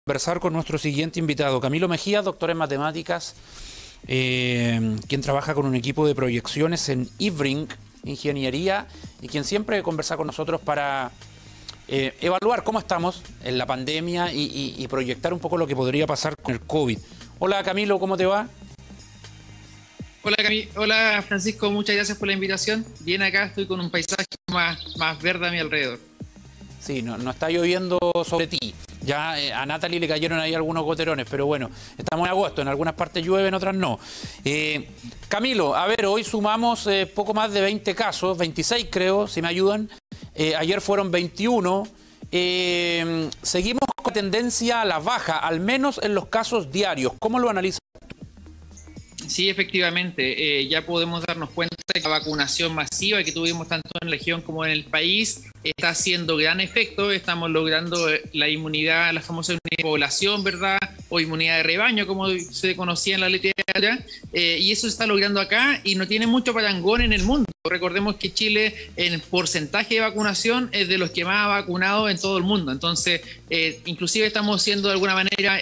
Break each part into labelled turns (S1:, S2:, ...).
S1: Conversar con nuestro siguiente invitado, Camilo Mejía, doctor en matemáticas, quien trabaja con un equipo de proyecciones en IBRINC, Ingeniería, y quien siempre conversa con nosotros para evaluar cómo estamos en la pandemia y proyectar un poco lo que podría pasar con el COVID. Hola Camilo, ¿cómo te va?
S2: Hola Francisco, muchas gracias por la invitación. Bien, acá estoy con un paisaje más verde a mi alrededor.
S1: Sí, no está lloviendo sobre ti. Ya a Natalie le cayeron ahí algunos goterones, pero bueno, estamos en agosto, en algunas partes llueve, en otras no. Camilo, a ver, hoy sumamos poco más de 20 casos, 26 creo, si me ayudan. Ayer fueron 21. Seguimos con tendencia a la baja, al menos en los casos diarios. ¿Cómo lo analizas?
S2: Sí, efectivamente, ya podemos darnos cuenta de que la vacunación masiva que tuvimos tanto en la región como en el país está haciendo gran efecto. Estamos logrando la inmunidad, la famosa inmunidad de población, ¿verdad? O inmunidad de rebaño, como se conocía en la literatura, y eso se está logrando acá y no tiene mucho parangón en el mundo. Recordemos que Chile, en porcentaje de vacunación, es de los que más ha vacunado en todo el mundo. Entonces, inclusive estamos siendo de alguna manera...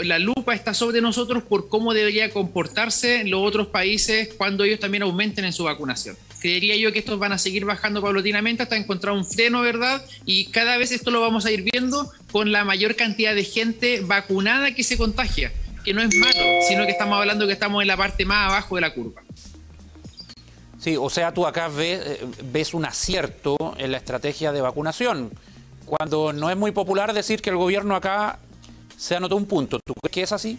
S2: la lupa está sobre nosotros por cómo debería comportarse los otros países cuando ellos también aumenten en su vacunación. Creería yo que estos van a seguir bajando paulatinamente hasta encontrar un freno, ¿verdad? Y cada vez esto lo vamos a ir viendo con la mayor cantidad de gente vacunada que se contagia, que no es malo, sino que estamos hablando que estamos en la parte más abajo de la curva.
S1: Sí, o sea, tú acá ves un acierto en la estrategia de vacunación, cuando no es muy popular decir que el gobierno acá se anotó un punto. ¿Tú crees que es así?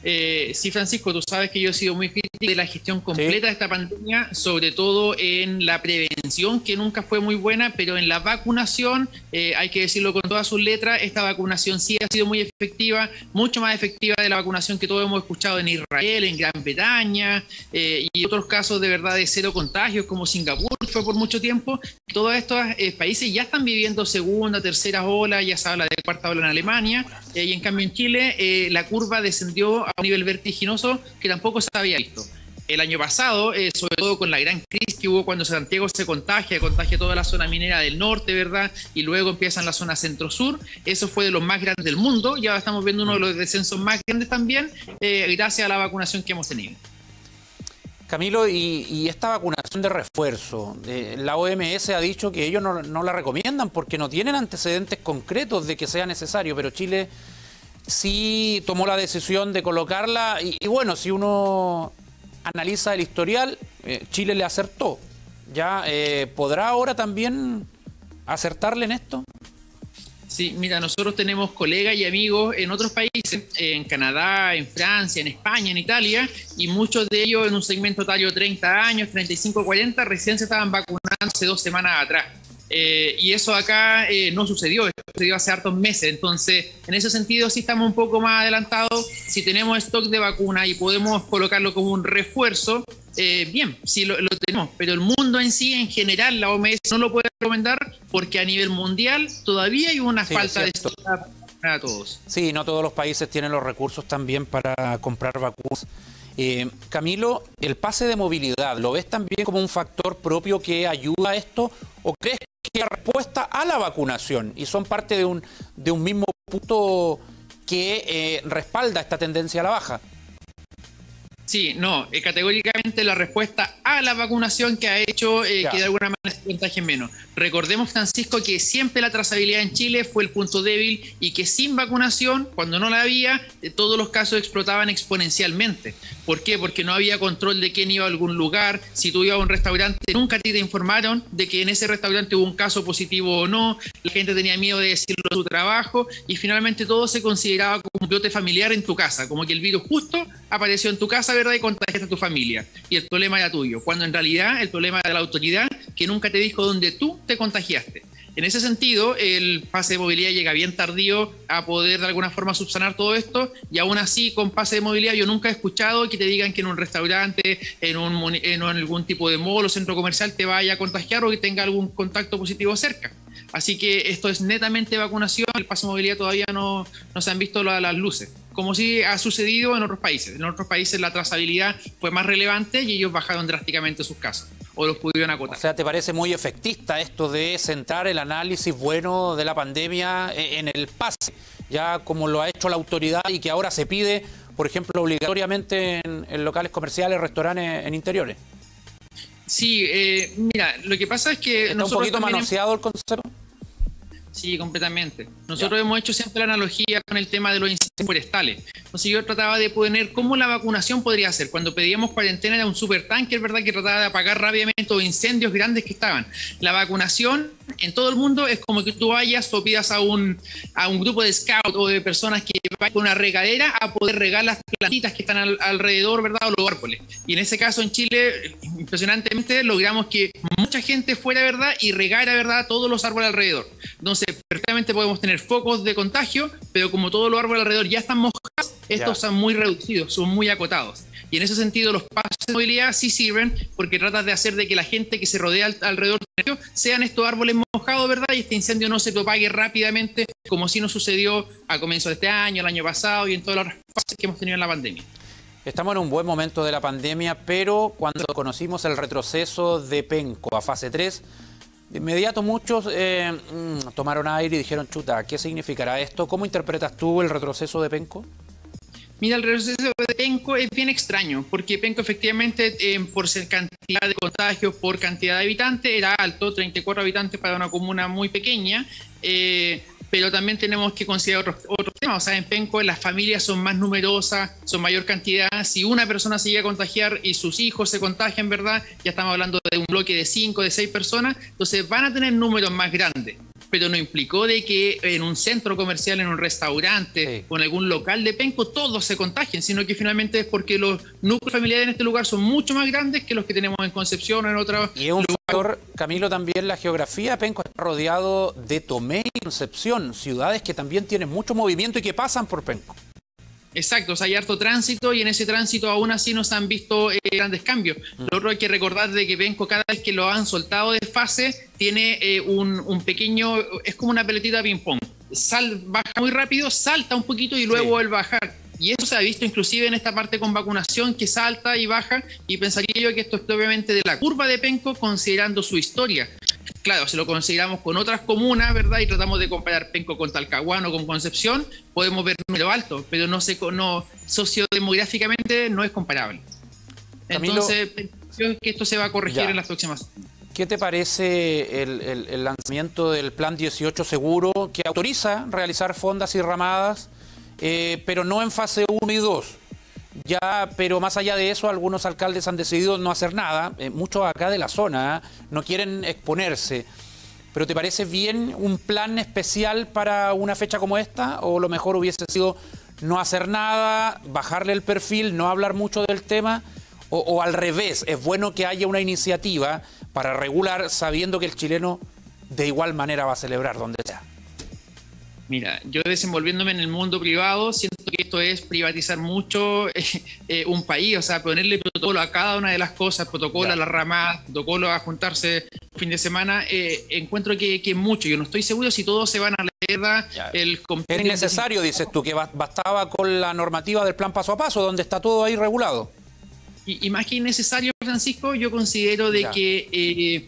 S2: Sí, Francisco, tú sabes que yo he sido muy crítico de la gestión completa de esta pandemia, sobre todo en la prevención, que nunca fue muy buena, pero en la vacunación, hay que decirlo con todas sus letras, esta vacunación sí ha sido muy efectiva, mucho más efectiva de la vacunación que todos hemos escuchado en Israel, en Gran Bretaña, y otros casos de verdad de cero contagios, como Singapur fue por mucho tiempo. Todos estos países ya están viviendo segunda, tercera ola, ya se habla de cuarta ola en Alemania, y en cambio en Chile la curva descendió a un nivel vertiginoso que tampoco se había visto. El año pasado, sobre todo con la gran crisis que hubo cuando Santiago se contagia toda la zona minera del norte, ¿verdad? Y luego empiezan la zona centro-sur, eso fue de los más grandes del mundo, y ahora estamos viendo uno de los descensos más grandes también, gracias a la vacunación que hemos tenido.
S1: Camilo, y esta vacunación de refuerzo, la OMS ha dicho que ellos no la recomiendan porque no tienen antecedentes concretos de que sea necesario, pero Chile sí tomó la decisión de colocarla y bueno, si uno analiza el historial, Chile le acertó. ¿Ya podrá ahora también acertarle en esto?
S2: Sí, mira, nosotros tenemos colegas y amigos en otros países, en Canadá, en Francia, en España, en Italia, y muchos de ellos en un segmento etario 30 años, 35, 40, recién se estaban vacunando hace 2 semanas atrás. Y eso acá no sucedió, sucedió hace hartos meses. Entonces, en ese sentido sí estamos un poco más adelantados. Si tenemos stock de vacuna y podemos colocarlo como un refuerzo, bien, sí lo tenemos, pero el mundo en sí, en general, la OMS no lo puede recomendar porque a nivel mundial todavía hay una falta de stock para todos.
S1: Sí, no todos los países tienen los recursos también para comprar vacunas. Camilo, el pase de movilidad, ¿lo ves también como un factor propio que ayuda a esto o crees que es respuesta a la vacunación y son parte de un mismo punto que respalda esta tendencia a la baja?
S2: Sí, no, categóricamente la respuesta a la vacunación que ha hecho que de alguna manera se contagie menos. Recordemos, Francisco, que siempre la trazabilidad en Chile fue el punto débil y que sin vacunación, cuando no la había, todos los casos explotaban exponencialmente. ¿Por qué? Porque no había control de quién iba a algún lugar. Si tú ibas a un restaurante, nunca te informaron de que en ese restaurante hubo un caso positivo o no. La gente tenía miedo de decirlo en su trabajo y finalmente todo se consideraba como un brote familiar en tu casa, como que el virus justo apareció en tu casa, ¿verdad? Y contagiaste a tu familia. Y el problema era tuyo, cuando en realidad el problema era la autoridad que nunca te dijo dónde tú te contagiaste. En ese sentido, el pase de movilidad llega bien tardío a poder de alguna forma subsanar todo esto, y aún así con pase de movilidad yo nunca he escuchado que te digan que en un restaurante, en algún tipo de mall o centro comercial te vaya a contagiar o que tenga algún contacto positivo cerca. Así que esto es netamente vacunación, el pase de movilidad todavía no se han visto las luces, como sí ha sucedido en otros países. En otros países la trazabilidad fue más relevante y ellos bajaron drásticamente sus casos. o los pudieron acotar.
S1: O sea, ¿te parece muy efectista esto de centrar el análisis bueno de la pandemia en el pase, ya como lo ha hecho la autoridad y que ahora se pide, por ejemplo, obligatoriamente en locales comerciales, restaurantes, en interiores?
S2: Sí, mira, lo que pasa es que
S1: ¿Está un poquito manoseado el concepto?
S2: Sí, completamente. Nosotros hemos hecho siempre la analogía con el tema de los incendios forestales. Entonces yo trataba de poner cómo la vacunación podría ser. Cuando pedíamos cuarentena era un supertanker, ¿verdad?, que trataba de apagar rápidamente los incendios grandes que estaban. La vacunación en todo el mundo es como que tú vayas o pidas a un grupo de scouts o de personas que vayan con una regadera a poder regar las plantitas que están alrededor, ¿verdad?, o los árboles. Y en ese caso en Chile, impresionantemente, logramos que mucha gente fuera, ¿verdad?, y regara, ¿verdad?, todos los árboles alrededor. Entonces, perfectamente podemos tener focos de contagio, pero como todos los árboles alrededor ya están mojados, estos son muy reducidos, son muy acotados. Y en ese sentido los pases de movilidad sí sirven porque tratas de hacer de que la gente que se rodea alrededor sean estos árboles mojados, ¿verdad? Y este incendio no se propague rápidamente como si nos sucedió a comienzo de este año, el año pasado y en todas las fases que hemos tenido en la pandemia.
S1: Estamos en un buen momento de la pandemia, pero cuando conocimos el retroceso de Penco a fase 3, de inmediato muchos tomaron aire y dijeron, chuta, ¿qué significará esto? ¿Cómo interpretas tú el retroceso de Penco?
S2: Mira, el retroceso de Penco es bien extraño, porque Penco efectivamente por ser cantidad de contagios por cantidad de habitantes era alto, 34 habitantes para una comuna muy pequeña, pero también tenemos que considerar otros temas. O sea, en Penco las familias son más numerosas, son mayor cantidad. Si una persona se llega a contagiar y sus hijos se contagian, ¿verdad?, ya estamos hablando de un bloque de 5, de 6 personas, entonces van a tener números más grandes. Pero no implicó de que en un centro comercial, en un restaurante o en algún local de Penco todos se contagien, sino que finalmente es porque los núcleos familiares en este lugar son mucho más grandes que los que tenemos en Concepción o en otros.
S1: Y es un factor, Camilo, también la geografía. Penco está rodeado de Tomé y Concepción, ciudades que también tienen mucho movimiento y que pasan por Penco.
S2: Exacto, o sea, hay harto tránsito y en ese tránsito aún así no se han visto grandes cambios. Lo otro hay que recordar de que Penco cada vez que lo han soltado de fase tiene un pequeño, es como una pelotita ping-pong. Baja muy rápido, salta un poquito y luego vuelve a bajar. Y eso se ha visto inclusive en esta parte con vacunación, que salta y baja, y pensaría yo que esto es obviamente de la curva de Penco considerando su historia. Claro, si lo consideramos con otras comunas, ¿verdad?, y tratamos de comparar Penco con Talcahuano o con Concepción, podemos ver un número alto, pero no sociodemográficamente no es comparable. Camilo, entonces, creo que esto se va a corregir en las próximas.
S1: ¿Qué te parece el lanzamiento del Plan 18 Seguro, que autoriza realizar fondas y ramadas, pero no en fase 1 y 2? Ya, pero más allá de eso, algunos alcaldes han decidido no hacer nada. Muchos acá de la zona no quieren exponerse. ¿Pero te parece bien un plan especial para una fecha como esta? ¿O lo mejor hubiese sido no hacer nada, bajarle el perfil, no hablar mucho del tema? ¿O al revés, es bueno que haya una iniciativa para regular sabiendo que el chileno de igual manera va a celebrar donde sea?
S2: Mira, yo desenvolviéndome en el mundo privado, siento que esto es privatizar mucho un país, o sea, ponerle protocolo a cada una de las cosas, protocolo a las ramadas, protocolo a juntarse un fin de semana, encuentro que es mucho. Yo no estoy seguro si todos se van a leer el
S1: compendio. Es necesario, dices tú, que bastaba con la normativa del plan paso a paso, donde está todo ahí regulado.
S2: Y más que innecesario, Francisco, yo considero de que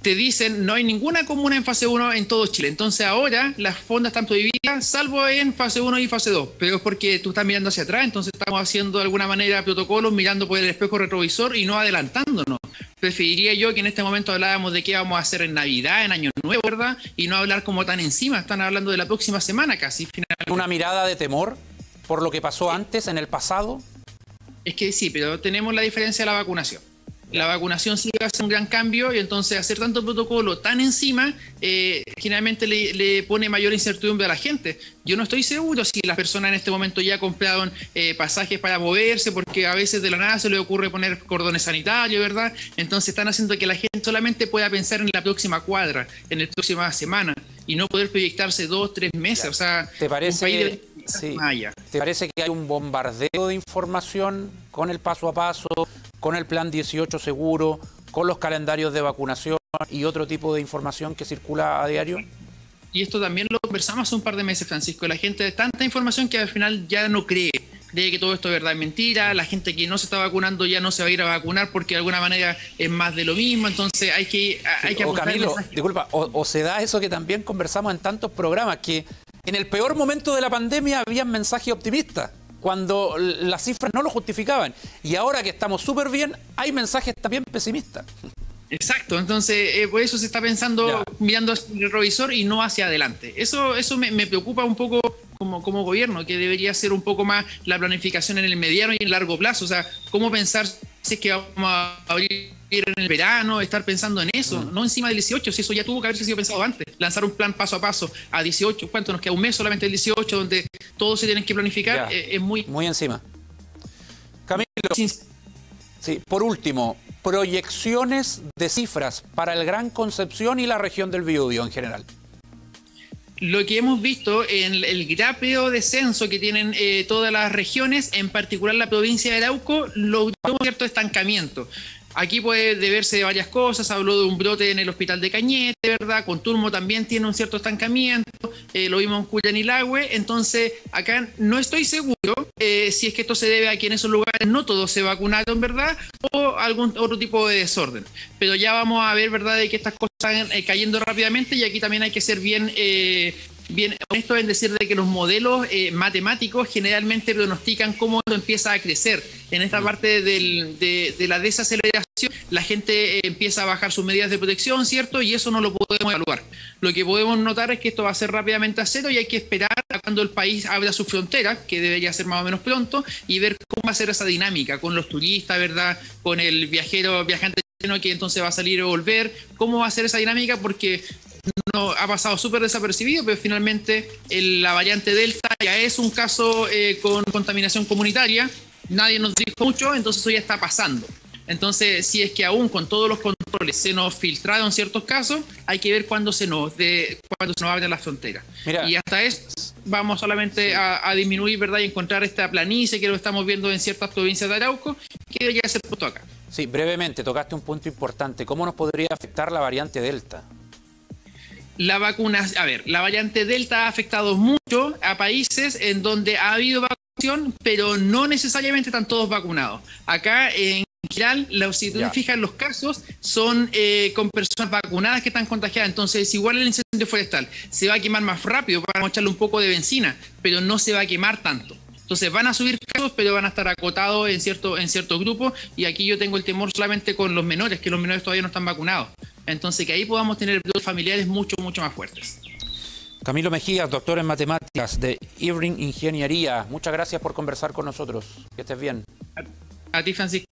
S2: te dicen no hay ninguna comuna en fase 1 en todo Chile. Entonces ahora las fondas están prohibidas, salvo en fase 1 y fase 2. Pero es porque tú estás mirando hacia atrás, entonces estamos haciendo de alguna manera protocolos, mirando por el espejo retrovisor y no adelantándonos. Preferiría yo que en este momento hablábamos de qué vamos a hacer en Navidad, en Año Nuevo, ¿verdad? Y no hablar como tan encima, están hablando de la próxima semana casi. Finalmente.
S1: ¿Una mirada de temor por lo que pasó antes, en el pasado?
S2: Es que sí, pero tenemos la diferencia de la vacunación. La vacunación sí va a ser un gran cambio y entonces hacer tanto protocolo tan encima generalmente le pone mayor incertidumbre a la gente. Yo no estoy seguro si las personas en este momento ya compraron pasajes para moverse, porque a veces de la nada se les ocurre poner cordones sanitarios, ¿verdad? Entonces están haciendo que la gente solamente pueda pensar en la próxima cuadra, en la próxima semana, y no poder proyectarse 2, 3 meses. O sea,
S1: ¿te parece,
S2: un país
S1: ¿te parece que hay un bombardeo de información con el paso a paso, con el plan 18 seguro, con los calendarios de vacunación y otro tipo de información que circula a diario?
S2: Y esto también lo conversamos hace un par de meses, Francisco. La gente de tanta información que al final ya no cree de que todo esto es verdad, es mentira, la gente que no se está vacunando ya no se va a ir a vacunar porque de alguna manera es más de lo mismo, entonces hay que
S1: Camilo, disculpa, o se da eso que también conversamos en tantos programas, que en el peor momento de la pandemia habían mensajes optimistas, cuando las cifras no lo justificaban, y ahora que estamos súper bien, hay mensajes también pesimistas.
S2: Exacto, entonces por eso se está pensando, mirando hacia el retrovisor y no hacia adelante. Eso me preocupa un poco como gobierno, que debería ser un poco más la planificación en el mediano y en el largo plazo. O sea, cómo pensar si es que vamos a abrir en el verano, estar pensando en eso, no encima del 18, si eso ya tuvo que haberse sido pensado antes. Lanzar un plan paso a paso a 18, ¿cuánto nos queda? Un mes solamente el 18, donde todos se tienen que planificar, es muy
S1: encima. Camilo, sí, por último, proyecciones de cifras para el Gran Concepción y la región del Biobío en general.
S2: Lo que hemos visto en el rápido descenso que tienen todas las regiones, en particular la provincia de Arauco, logró un cierto estancamiento. Aquí puede deberse de varias cosas, habló de un brote en el hospital de Cañete, ¿verdad? Conturmo también tiene un cierto estancamiento, lo vimos en Cuyanilagüe, entonces acá no estoy seguro si es que esto se debe a que en esos lugares no todos se vacunaron, ¿verdad? O algún otro tipo de desorden. Pero ya vamos a ver, ¿verdad?, de que estas cosas están cayendo rápidamente, y aquí también hay que ser bien honesto en decir de que los modelos matemáticos generalmente pronostican cómo esto empieza a crecer. En esta parte de la desaceleración, la gente empieza a bajar sus medidas de protección, ¿cierto? Y eso no lo podemos evaluar. Lo que podemos notar es que esto va a ser rápidamente a cero, y hay que esperar a cuando el país abra sus fronteras, que debería ser más o menos pronto, y ver cómo va a ser esa dinámica con los turistas, ¿verdad? Con el viajante que entonces va a salir o volver. ¿Cómo va a ser esa dinámica? Porque no ha pasado súper desapercibido, pero finalmente la variante Delta ya es un caso con contaminación comunitaria. Nadie nos dijo mucho, entonces eso ya está pasando. Entonces, si es que aún con todos los controles se nos filtraron ciertos casos, hay que ver cuándo se nos abren las fronteras. Y hasta eso vamos solamente a disminuir, ¿verdad? Y encontrar esta planicie que lo estamos viendo en ciertas provincias de Arauco, que debería ser puesto acá.
S1: Sí, brevemente, tocaste un punto importante. ¿Cómo nos podría afectar la variante Delta?
S2: La variante Delta ha afectado mucho a países en donde ha habido vacunación, pero no necesariamente están todos vacunados. Acá, en general, si tú te fijas, los casos son con personas vacunadas que están contagiadas. Entonces, igual el incendio forestal se va a quemar más rápido, para echarle un poco de benzina, pero no se va a quemar tanto. Entonces van a subir casos, pero van a estar acotados en ciertos grupos, y aquí yo tengo el temor solamente con los menores, que los menores todavía no están vacunados. Entonces que ahí podamos tener brotes familiares mucho más fuertes.
S1: Camilo Mejías, doctor en matemáticas de IRRIN Ingeniería, muchas gracias por conversar con nosotros. Que estés bien.
S2: A ti, Francisco.